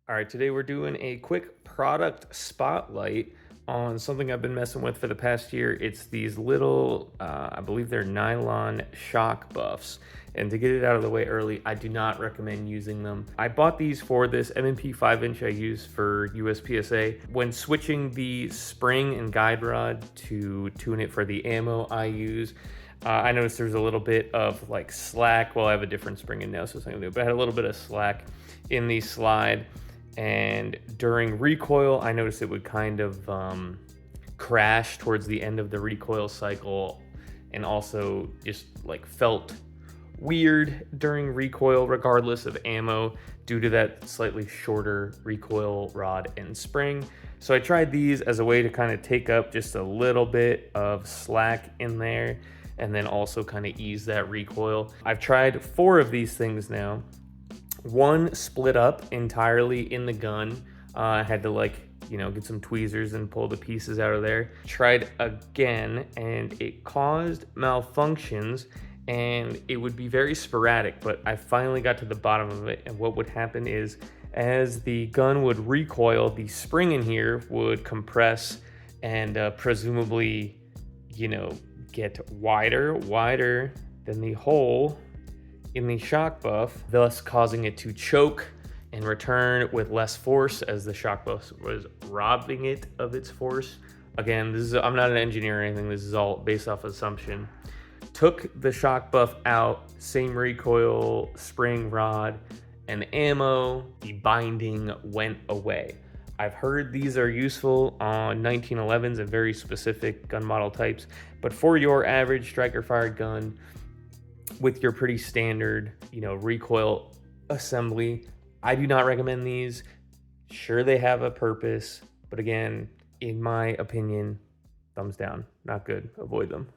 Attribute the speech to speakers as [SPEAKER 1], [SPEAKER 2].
[SPEAKER 1] All right, today we're doing a quick product spotlight on something I've been messing with for the past year. It's these little, I believe they're nylon shock buffs. And to get it out of the way early, I do not recommend using them. I bought these for this M&P 5-inch I use for USPSA. When switching the spring and guide rod to tune it for the ammo I use, I noticed there's a little bit of like slack. Well, I have a different spring in now, so it's not gonna do it, but I had a little bit of slack in the slide. And during recoil, I noticed it would kind of crash towards the end of the recoil cycle, and also just like felt weird during recoil regardless of ammo due to that slightly shorter recoil rod and spring. So I tried these as a way to kind of take up just a little bit of slack in there and then also kind of ease that recoil. I've tried 4 of these things now. One split up entirely in the gun. I had to get some tweezers and pull the pieces out of there. Tried again and it caused malfunctions, and it would be very sporadic, but I finally got to the bottom of it. And what would happen is as the gun would recoil, the spring in here would compress and presumably, get wider than the hole in the shock buff, thus causing it to choke and return with less force as the shock buff was robbing it of its force. Again, I'm not an engineer or anything, this is all based off assumption. Took the shock buff out, same recoil, spring rod, and ammo, the binding went away. I've heard these are useful on 1911s and very specific gun model types, but for your average striker fired gun, with your pretty standard, recoil assembly, I do not recommend these. Sure, they have a purpose, but again, in my opinion, thumbs down, not good, avoid them.